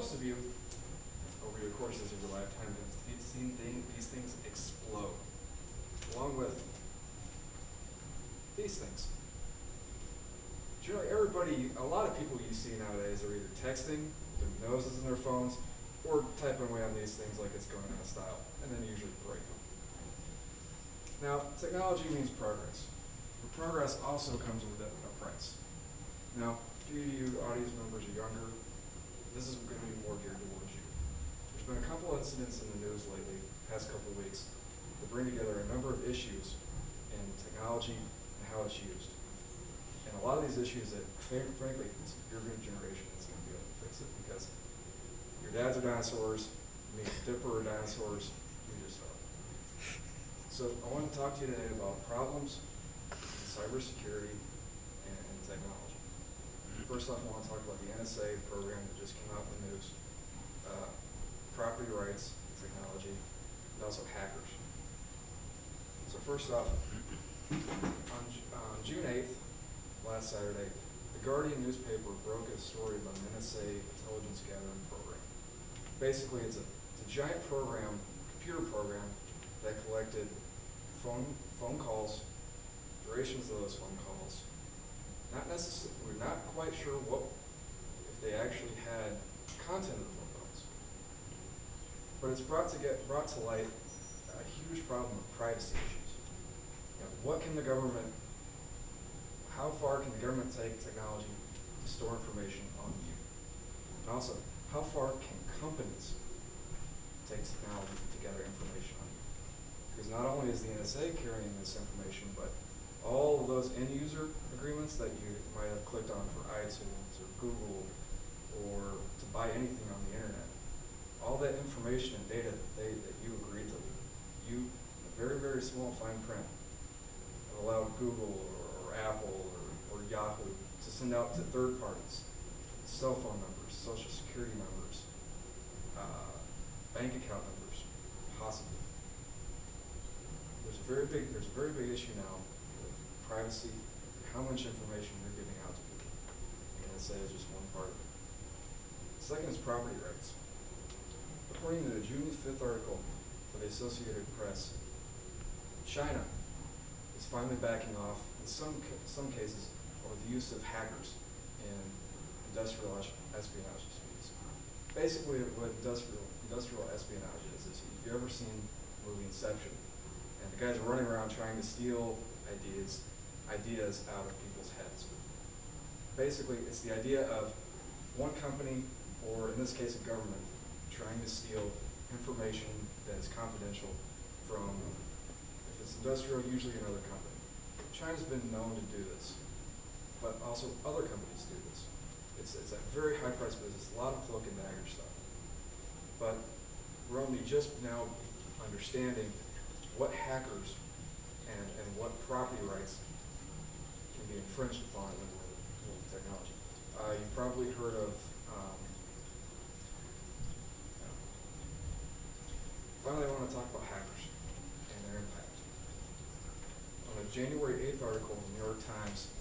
most of you, over the course of your lifetime, have seen these things explode, along with these things. Generally, a lot of people you see nowadays are either texting with their noses in their phones or typing away on these things like it's going out of style, and then usually break them. Now, technology means progress. But progress also comes with a price. Now, a few of you audience members are younger. This is going to be more geared towards you. There's been a couple incidents in the news lately, past couple of weeks, that bring together a number of issues in technology and how it's used. And a lot of these issues that, frankly, it's your new generation that's going to be able to fix it, because your dads are dinosaurs, me and Dipper are dinosaurs, we just are. So I want to talk to you today about problems in cybersecurity and technology. First off, I want to talk about the NSA program that just came out in the news, property rights, technology, and also hackers. So first off, on June 8th, last Saturday, the Guardian newspaper broke a story about an NSA intelligence gathering program. Basically, it's a giant program, computer program, that collected phone calls, durations of those phone calls. We're not quite sure if they actually had content of the phone calls. But it's brought to light a huge problem of privacy issues. How far can the government take technology to store information on you? And also, how far can companies take technology to gather information on you? Because not only is the NSA carrying this information, but all of those end user agreements that you might have clicked on for iTunes or Google or to buy anything on the internet, all that information and data that you agreed to, a very, very small fine print, allowed Google or Apple or Yahoo to send out to third parties, cell phone numbers, social security numbers, bank account numbers, possibly. There's a very big issue now with privacy, how much information you're giving out to people. And NSA is just one part of it. The second is property rights. According to the June 5th article for the Associated Press, China is finally backing off, in some cases, over the use of hackers in industrial espionage disputes. Basically, what industrial espionage is if you've ever seen the movie Inception, and the guys are running around trying to steal ideas out of people's heads. Basically, it's the idea of one company, or in this case a government, trying to steal information that is confidential from, if it's industrial, usually another company. China's been known to do this, but also other companies do this. It's a very high-priced business, a lot of cloak and dagger stuff. But we're only just now understanding what hackers and what property rights can be infringed upon with technology. You've probably heard of, finally I want to talk about hackers and their impact. On a January 8th article in the New York Times,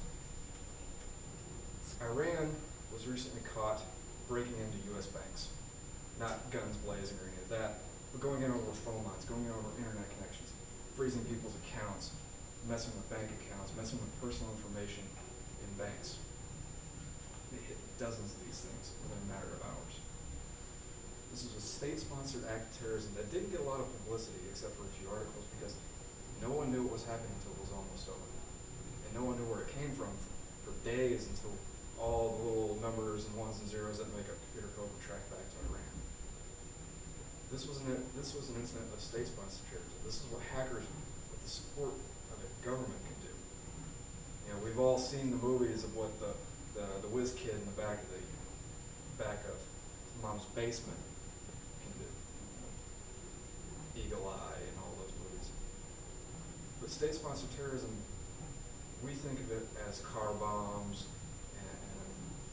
Iran was recently caught breaking into U.S. banks. Not guns blazing or any of that, but going in over phone lines, going in over internet connections, freezing people's accounts, messing with bank accounts, messing with personal information in banks. They hit dozens of these things within a matter of hours. This was a state-sponsored act of terrorism that didn't get a lot of publicity except for a few articles, because no one knew what was happening until it was almost over. And no one knew where it came from for days, until all the little numbers and ones and zeros that make a computer code were tracked back to Iran. This was an incident of state-sponsored terrorism. This is what hackers, with the support of the government, can do. You know, we've all seen the movies of what the whiz kid in the back of mom's basement can do. Eagle Eye and all those movies. But state-sponsored terrorism, we think of it as car bombs and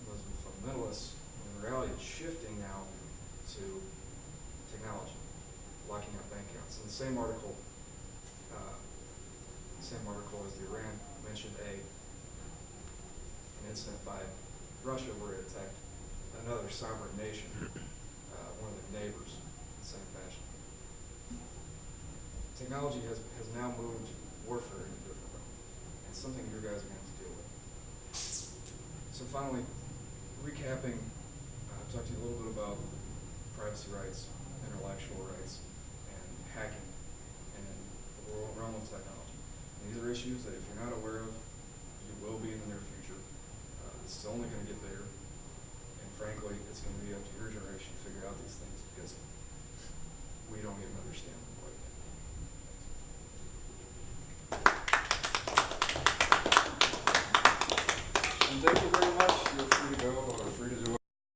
Muslim fundamentalists, when in reality it's shifting now to technology, locking out bank accounts. In the same article as the Iran mentioned an incident by Russia where it attacked another sovereign nation. one of their neighbors in the same fashion. Technology has now moved warfare in a different realm. It's something you guys are going to have to deal with. So finally, recapping, I've talked to you a little bit about privacy rights, intellectual rights, and hacking, and the realm of technology. And these are issues that if you're not aware of, you will be in the near future. This is only going to get bigger, and frankly, it's going to be up to your generation to figure out these things because we don't even understand them quite yet. And thank you very